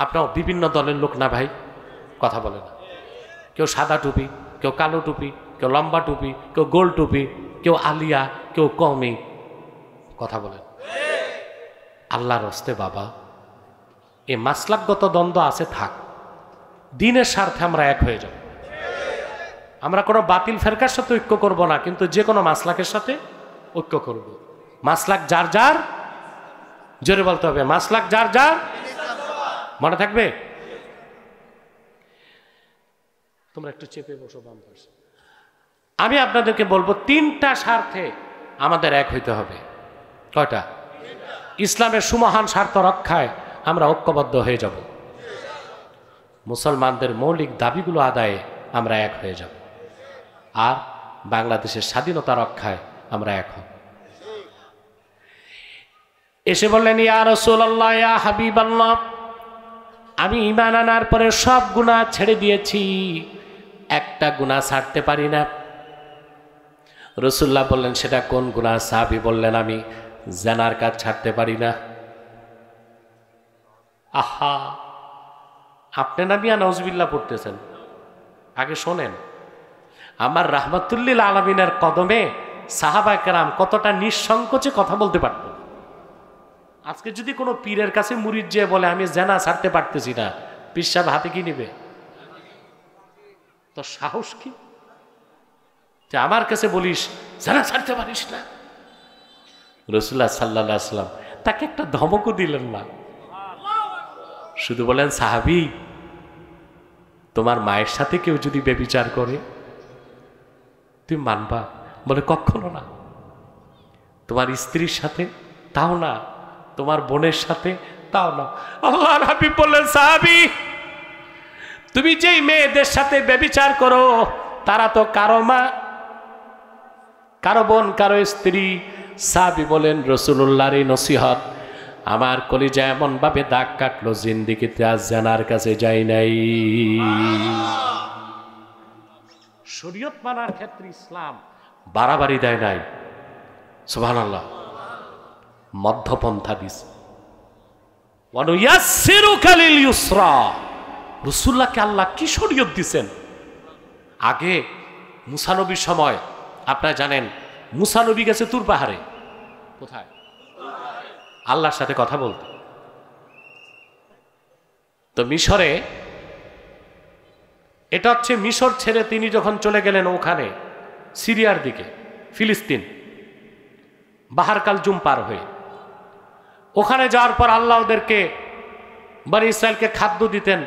আপনার বিভিন্ন দলের লোক না ভাই? কথা বলে না। কেউ সাদা টুপি, কেউ কালো টুপি, কেউ লম্বা টুপি, কেউ গোল টুপি, কেউ আলিয়া, কেউ কমি। কথা বলেন। আল্লাহর হস্তে বাবা, এই মাসলাকগত দ্বন্দ্ব আছে থাক, দিনের স্বার্থে আমরা এক হয়ে যাব। আমরা কোনো বাতিল ফেরকার সাথে ঐক্য করব না, কিন্তু যে কোনো মাসলাকের সাথে ঐক্য করব। মাসলাক যার যার, জোরে বলতে হবে, মাসলাক যার যার। মনে থাকবে? তোমরা একটু চেপে বসো বাম পাশে। আমি আপনাদেরকে বলবো তিনটা স্বার্থে আমাদের এক হইতে হবে। কয়টা? ইসলামের সুমহান স্বার্থ রক্ষায় আমরা ঐক্যবদ্ধ হয়ে যাব। মুসলমানদের মৌলিক দাবিগুলো আদায়ে আমরা এক হয়ে যাব। আর বাংলাদেশের স্বাধীনতা রক্ষায় আমরা এক হব। এসে বললেন, ইয়া রাসূলুল্লাহ, ইয়া হাবিবাল্লাহ, আমি ঈমান আনার পরে সব গুনাহ ছেড়ে দিয়েছি, একটা গুনাহ ছাড়তে পারি না। রাসূলুল্লাহ বললেন, সেটা কোন গুনাহ? সাহাবী বললেন, আমি জিনার কাজ ছাড়তে পারি না। আহা, আপনি না মিয়া নাউজুবিল্লাহ পড়তেছেন? আগে শোনেন, আমার রাহমাতুল্লিল আলামিনের কদমে সাহাবায়ে কেরাম কতটা নিঃসংকোচে কথা বলতে পারত। আজকে যদি কোনো পীরের কাছে মুরিদ যেয়ে বলে আমি জিনা ছাড়তে পারতেছি না, পীর সাহেব হাতে কি নিবে? তো সাহস কি যে আমার কাছে বলিস জিনা ছাড়তে পারিস না? রাসূলুল্লাহ সাল্লাল্লাহু আলাইহি ওয়াসাল্লাম তাকে একটা ধমকও দিলেন না, শুধু বলেন, সাহাবী, তোমার মায়ের সাথে কেউ যদি ব্যভিচার করে তুমি মানবা? বলে, কখনো না। তোমার স্ত্রীর সাথে? তাও না। তোমার বোনের সাথে? তাও না। আল্লাহর হাবিব বললেন, সাহাবী, তুমি যেই মেয়েদের সাথে ব্যভিচার করো তারা তো কারো মা, কারো বোন, কারো স্ত্রী। সাহাবী বলেন, রাসূলুল্লাহর এই নসিহত আমার কলিজা এমন ভাবে দাগ কাটলো, জিন্দেগিতে আজ জানার কাছে যাই নাই। শরীয়ত মানার ক্ষেত্রে ইসলাম বাড়াবাড়ি দেয় নাই, সুবহানাল্লাহ, মধ্যপন্থা দিছে। ওয়ানুয়াসসিরুকা লিল ইউসরা, রাসূলুল্লাহকে আল্লাহ কি শরীয়ত দিছেন। আগে মুসা নবীর সময় আপনারা জানেন, মুসা নবী গেছে তুর পাহাড়ে। কোথায়? আল্লাহর সাথে কথা বলতে। তো মিশরে, এটা হচ্ছে মিশর ছেড়ে তিনি যখন চলে গেলেন ওখানে সিরিয়ার দিকে, ফিলিস্তিন, বাহার কালজুম পার হয়ে, ওখানে যাওয়ার পর আল্লাহ ওদেরকে, বনি ইসরায়েলকে খাদ্য দিতেন,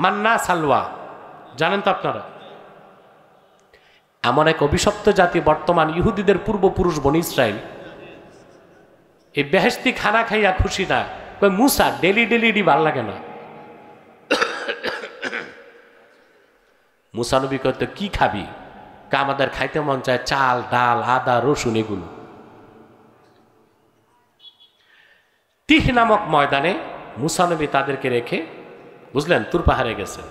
মান্না সালওয়া, জানেন তো আপনারা। এমন এক অভিশপ্ত জাতি বর্তমান ইহুদিদের পূর্বপুরুষ বনি ইসরায়েল, এই বেহেশতি খানা খাইয়া খুশি না। মুসা, ডেলি ডেলি ডি ভাল লাগে না। মুসা নবী কইতো, কি খাবি? আমাদের খাইতে মন চায় চাল, ডাল, আদা, রসুন, এগুলো। তিহ নামক ময়দানে মুসা নবী তাদেরকে রেখে, বুঝলেন, তুর পাহাড়ে গেছেন।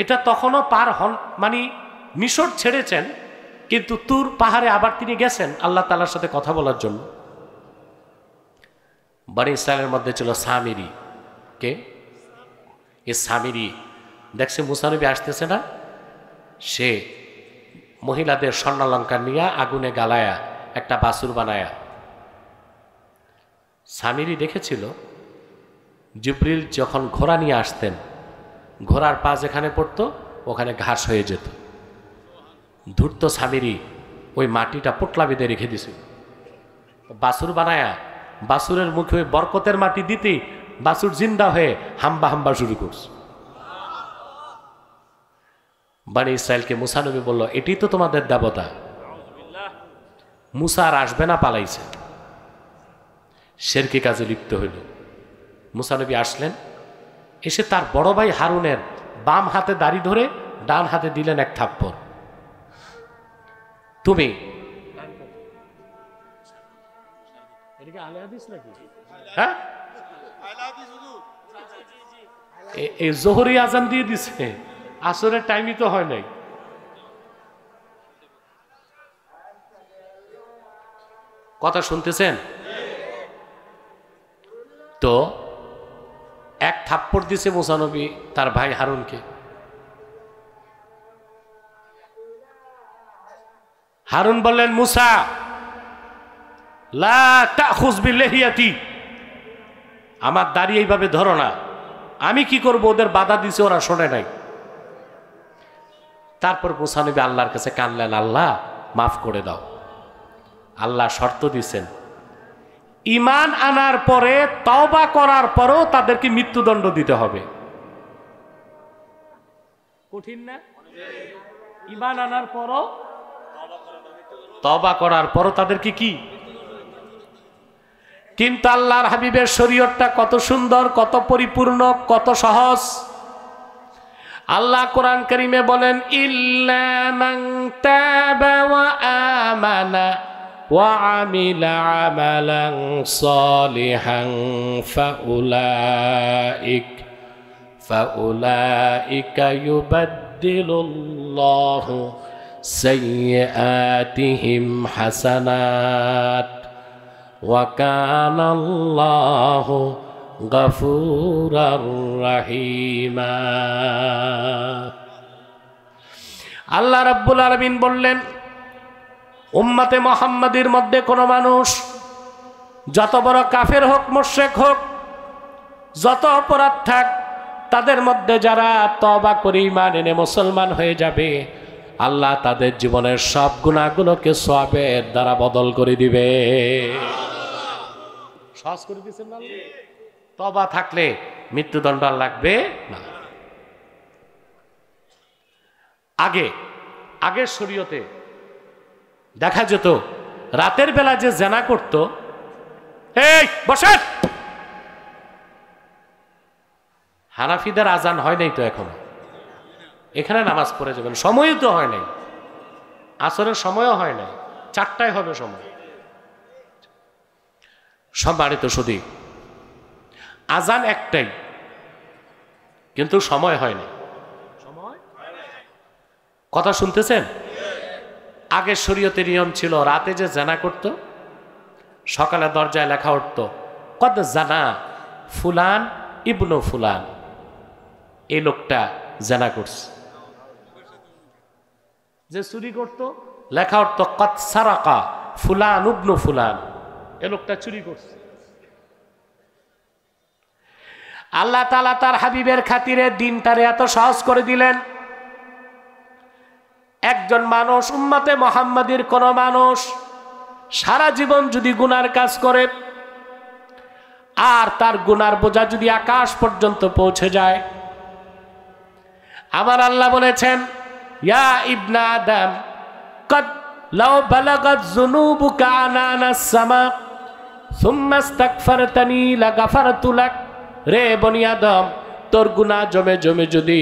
এটা তখনও পার হন, মানে মিশর ছেড়েছেন, কিন্তু তুর পাহাড়ে আবার তিনি গেছেন আল্লাহ তাআলার সাথে কথা বলার জন্য। বনি ইসরায়েলের মধ্যে ছিল সামিরি। কে? এ সামিরি দেখছে মুসা নবী আসতেছে না, সে মহিলাদের স্বর্ণালঙ্কার নিয়ে আগুনে গালায়া একটা বাছুর বানায়া। সামিরি দেখেছিল জিবরিল যখন ঘোড়া নিয়ে আসতেন, ঘোড়ার পা যেখানে পড়তো ওখানে ঘাস হয়ে যেত। ধূর্ত সামিরি ওই মাটিটা পোটলা বেঁধে রেখে দিছিল, বাছুর বানায়া বাছুরের মুখে ওই বরকতের মাটি দিতেই বাছুর জিন্দা হয়ে হাম্বা হাম্বা শুরু করছে। বনি ইসরায়েলকে মুসা নবী বলল, এটি তো তোমাদের দেবতা। মুসা আর আসবে না, পালাইছে, শিরকি কাজে লিপ্ত হইল। মুসা নবী আসলেন, এসে তার বড় ভাই হারুনের বাম হাতে দাড়ি ধরে ডান হাতে দিলেন এক থাপ্পড়। তুমি হ্যাঁ, এই জোহরি আজান দিয়ে দিছে, আসরের টাইমই তো হয় নাই। কথা শুনতেছেন তো? এক থাপ্পড় দিছে মুসা নবী তার ভাই হারুনকে। হারুন বললেন, মুসা লা তাখুজ বিল্লাহিয়াতি, আমার দাড়ি এইভাবে ধরো না, আমি কি করব, ওদের বাধা দিছে, ওরা শোনে নাই। তারপর মুসা নবী আল্লাহর কাছে কানলেন, আল্লাহ মাফ করে দাও। আল্লাহ শর্ত দিছেন, ঈমান আনার পরে, তওবা করার পরেও তাদেরকে মৃত্যুদণ্ড দিতে হবে। কঠিন না? ঈমান আনার পরও, তওবা করার পরও তাদেরকে কি? কিন্তু আল্লাহর হাবিবের শরীয়তটা কত সুন্দর, কত পরিপূর্ণ, কত সহজ। আল্লাহ কোরআন কারীমে বলেন, ইল্লা মান তাবা ওয়া আমানা ওয়া আমিলা আমালান সালিহান ফাউলাইকা ইউবাদদিলুল্লাহু সাইয়্যাতিহিম হাসানাত ওয়া কানাল্লাহু গফুরার রহিমা। আল্লাহ রাব্বুল আলামিন বললেন, উম্মতে মুহাম্মাদের মধ্যে কোনো মানুষ যত বড় কাফের হোক, মুশরিক হোক, যত অপরাধ থাক, তাদের মধ্যে যারা তওবা করে ঈমান এনে মুসলমান হয়ে যাবে, আল্লাহ তাদের জীবনের সব গুনাহগুলোকে সওয়াবের দ্বারা বদল করে দিবে। সহজ করে দিয়েছেন না? তওবা থাকলে মৃত্যুদণ্ড লাগবে না। আগের শরীয়তে দেখা যেত রাতের বেলা যে জেনা করত, এই বসেন, হানাফিদের আজান হয় নাই তো এখনো, এখানে নামাজ পড়ে যাবেন, সময়ই তো হয় নাই, আসরের সময়ও হয় নাই, 4টায় হবে সময়। সম্মানিত শুধু আজান একটাই, কিন্তু সময় হয় না। কথা শুনতেছেন? আগের শরীয়তের নিয়ম ছিল, রাতে যে জানা করত, সকালে দরজায় লেখা উঠত, কদ জানা ফুলান ইবনু ফুলান, এই লোকটা জানা করছে। যে চুরি করত, লেখা উঠত কদ সারাকা ফুলান ইবনু ফুলান, এই লোকটা চুরি করছে। আল্লাহ তাআলা তার হাবিবের খাতিরে দিনটারে এত সহজ করে দিলেন। একজন মানুষ, উম্মতে মুহাম্মাদির কোন মানুষ সারা জীবন যদি গুনার কাজ করে, আর তার গুনার বোঝা যদি আকাশ পর্যন্ত পৌঁছে যায়, আমার আল্লাহ বলেছেন, ইয়া ইবনা আদম কদ লাউ বালাগাত যুনুবুকা আনানাস সামা সুম্মা ইস্তাগফারতানি লাগাফারতু লাক, রে বনি আদম, তোর গুনাহ জমে জমে যদি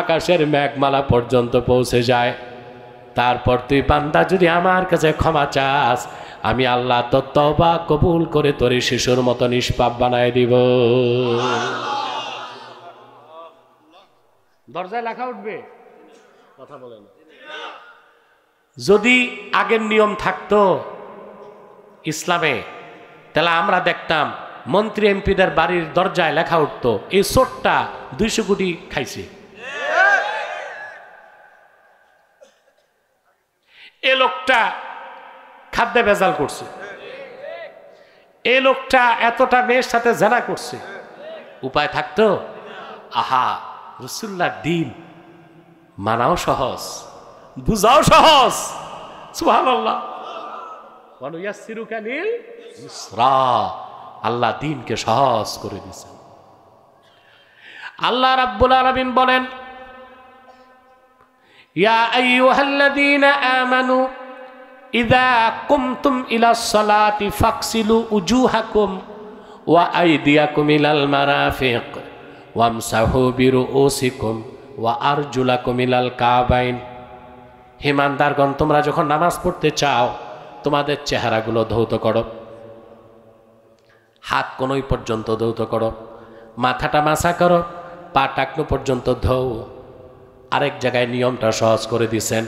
আকাশের মেঘমালা পর্যন্ত পৌঁছে যায়, তারপর তুই বান্দা যদি আমার কাছে ক্ষমা চাস, আমি আল্লাহ তোর তওবা কবুল করে তোর শিশুর মতো নিষ্পাপ বানায় দিব। দরজায় লেখা উঠবে, কথা বলেন। যদি আগের নিয়ম থাকতো ইসলামে, তাহলে আমরা দেখতাম মন্ত্রী এমপিদের বাড়ির দরজায় লেখা উঠতো, এই চোরটা 200 কোটি খাইছে, এ লোকটা খাদ্যে ভেজাল করছে, এ লোকটা এতটা মেয়ের সাথে জেনা করছে। উপায় থাকতো? আহা, রাসূলুল্লাহর দিন মানাও সহজ, বুঝাও সহজ। সুবহানাল্লাহ, ওয়া নুয়াসসিরুকা লিল ইসরা, আল্লাহ দিনকে সহজ করে দিয়েছেন। আল্লাহ রাব্বুল আলামিন বলেন, ইয়া আইয়ুহাল্লাযীনা আমানু ইযা কুমতুম ইলাস সালাতি ফাগসিলু উজুহাকুম ওয়া আইদিয়াকুম ইলাল মারাফিক ওয়ামসাহু বিরুউসিকুম ওয়া আরজুলাকুম ইলাল কাবাইন। হিমানদারগণ, তোমরা যখন নামাজ পড়তে চাও, তোমাদের চেহারাগুলো ধৌত করো, হাত কোনই পর্যন্ত ধৌত করো, মাথাটা মাসা করো, পা টাকনো পর্যন্ত ধৌ। আরেক জায়গায় নিয়মটা সহজ করে দিছেন,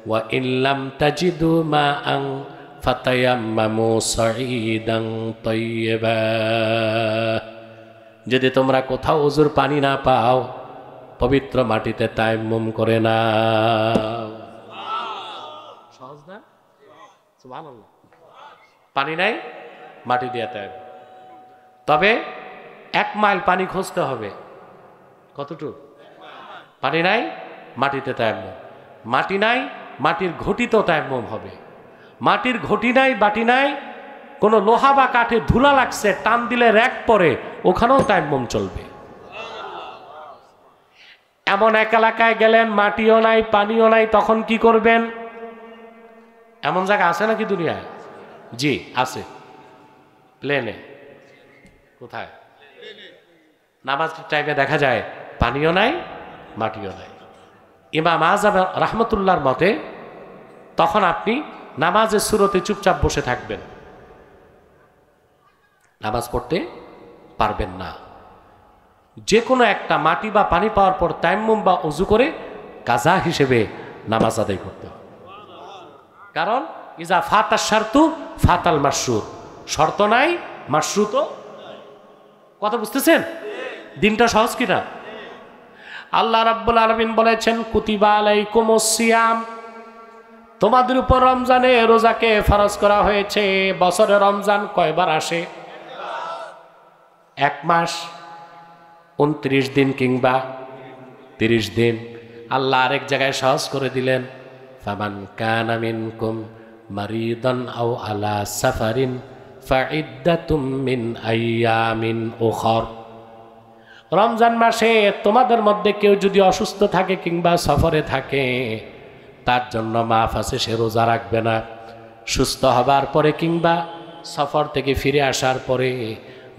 ওয়া ইল্লাম তাজিদু মাআন ফাতায়াম্মামু সাঈদান তাইয়্যিবা যদি তোমরা কোথাও ওযুর পানি না পাও, পবিত্র মাটিতে তায়াম্মুম করে নাও। সহজ না? সুবহানাল্লাহ। পানি নাই, মাটি দিয়ে তায়াম্মুম। তবে 1 মাইল পানি খুঁজতে হবে। কতটুকু? পানি নাই, মাটিতে তায়াম্মুম। মাটি নাই, মাটির ঘটিতেও তায়াম্মুম হবে। মাটির ঘটি নাই, বাটি নাই, কোনো লোহা বা কাঠে ধুলা লাগছে, টান দিলে র‍্যাক পরে, ওখানেও তায়াম্মুম চলবে। এমন এক এলাকায় গেলেন, মাটিও নাই, পানিও নাই, তখন কি করবেন? এমন জায়গা আছে নাকি দুনিয়ায়? জি আছে। প্লেনে। কোথায়? নামাজের টাইমে দেখা যায় পানিও নাই, মাটিও নাই। ইমাম আযম রাহমাতুল্লাহর মতে তখন আপনি নামাজের সুরতে চুপচাপ বসে থাকবেন, নামাজ পড়তে পারবেন না। যে কোনো একটা মাটি বা পানি পাওয়ার পর তায়াম্মুম বা ওযু করে কাজা হিসেবে নামাজ আদায় করতে হবে। কারণ ইজা ফাতাশ শারতু ফাতাল মাশরুত, শর্ত নাই, মাশরুত। কথা বুঝতেছেন? দিনটা সহজ কিনা? আল্লাহ রাব্বুল আলামিন বলেছেন, কুতিবা আলাইকুমুস সিয়াম, তোমাদের উপর রমজানে রোজাকে ফরজ করা হয়েছে। বছরে রমজান কয়বার আসে? 1 মাস, 29 দিন কিংবা 30 দিন। আল্লাহ আরেক জায়গায় সহজ করে দিলেন, ফামান কানা মিনকুম মারিদান আও আলা সাফারিন ফাইদ্দাতুম মিন আইয়ামিন উখর। রমজান মাসে তোমাদের মধ্যে কেউ যদি অসুস্থ থাকে কিংবা সফরে থাকে, তার জন্য মাফ আছে, সে রোজা রাখবে না। সুস্থ হবার পরে কিংবা সফর থেকে ফিরে আসার পরে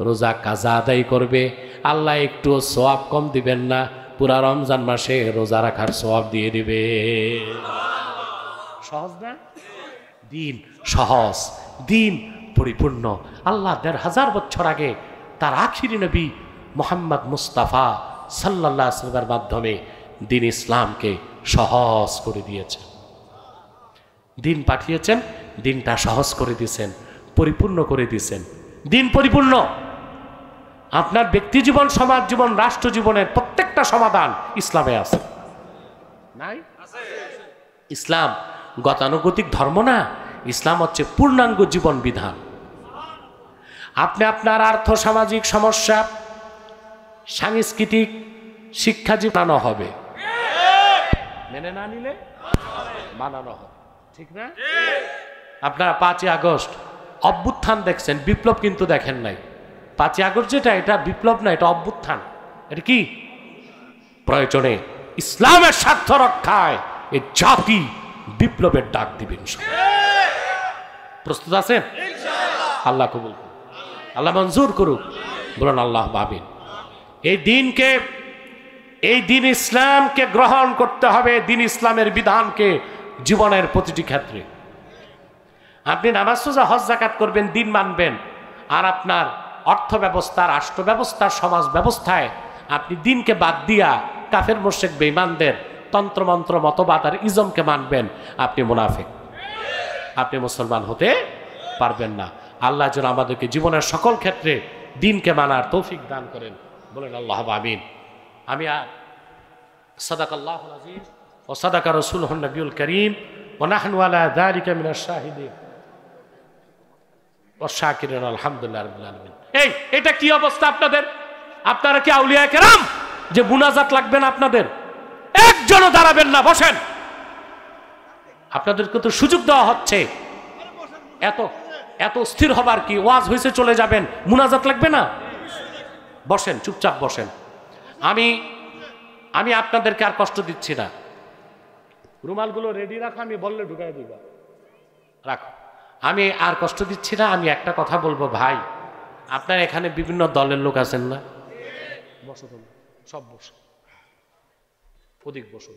রোজা কাজা আদায় করবে। আল্লাহ একটু সওয়াব কম দিবেন না, পুরা রমজান মাসে রোজা রাখার সওয়াব দিয়ে দিবে। সহজ না? দিন সহজ, দিন পরিপূর্ণ। আল্লাহ ১৫০০ বছর আগে তার আখিরি নবী মুহাম্মদ মুস্তাফা সাল্লাল্লাহু আলাইহি ওয়াসাল্লামের মাধ্যমে দিন ইসলামকে সহজ করে দিয়েছেন। দিন পাঠিয়েছেন, দিনটা সহজ করে দিয়েছেন, পরিপূর্ণ করে দিয়েছেন। দিন পরিপূর্ণ। আপনার ব্যক্তি জীবন, সমাজ জীবন, রাষ্ট্র জীবনের প্রত্যেকটা সমাধান ইসলামে আছে। নাই? ইসলাম গতানুগতিক ধর্ম না, ইসলাম হচ্ছে পূর্ণাঙ্গ জীবন বিধান। আপনি আপনার আর্থ সামাজিক সমস্যা, সাংস্কৃতিক শিক্ষা জীবনানো হবে, মেনে না নিলে বানানো হবে। ঠিক না? আপনারা 5ই আগস্ট অভ্যুত্থান দেখছেন, বিপ্লব কিন্তু দেখেন নাই। 5ই আগস্ট যেটা, এটা বিপ্লব না, এটা অভ্যুত্থান। এটা কি? প্রয়োজনে ইসলামের স্বার্থ রক্ষায় এই জাতি বিপ্লবের ডাক দিবেন। প্রস্তুত আছেন? আল্লাহ কবুল করুন, আল্লাহ মঞ্জুর করুক। বলুন আল্লাহ আমিন। এই দিন ইসলামকে গ্রহণ করতে হবে, দিন ইসলামের বিধানকে জীবনের প্রতিটি ক্ষেত্রে। আপনি নামাজ, রোজা, হজ, যাকাত করবেন, দিন মানবেন, আর আপনার অর্থ ব্যবস্থা, রাষ্ট্র ব্যবস্থা, সমাজ ব্যবস্থায় আপনি দিনকে বাদ দিয়া কাফের মুশরিক বেঈমানদের তন্ত্রমন্ত্র, মতবাদ আর ইজমকে মানবেন, আপনি মুনাফিক, আপনি মুসলমান হতে পারবেন না। আল্লাহ যেন আমাদেরকে জীবনের সকল ক্ষেত্রে দিনকে মানার তৌফিক দান করেন। বলেন আল্লাহ আমিন। আমি সাদাকাল্লাহুল আযীম ওয়া সাদাকা রাসূলুহুন নবিয়ুল কারীম ওয়া নাহনু আলা যালিকা মিনাশ শাহিদিন ওয়া শাকিরিন আলহামদুলিল্লাহি রাব্বিল আলামিন। এটা কি অবস্থা আপনাদের? আপনারা কি আউলিয়া কেরাম যে মুনাজাত লাগবে না আপনাদের? একজনও দাঁড়াবেন না, বসেন। আপনাদেরকে তো সুযোগ দেওয়া হচ্ছে, এত স্থির হবার কি? ওয়াজ হয়েছে চলে যাবেন, মুনাজাত লাগবে না? বসেন, চুপচাপ বসেন। আমি আপনাদেরকে আর কষ্ট দিচ্ছি না। রুমালগুলো রেডি রাখো, আমি বললে ঢুকাই দিবা, রাখো। আমি আর কষ্ট দিচ্ছি না। আমি একটা কথা বলবো, ভাই, আপনার এখানে বিভিন্ন দলের লোক আছেন না? বসো, সব বসো, ওদিক বসো।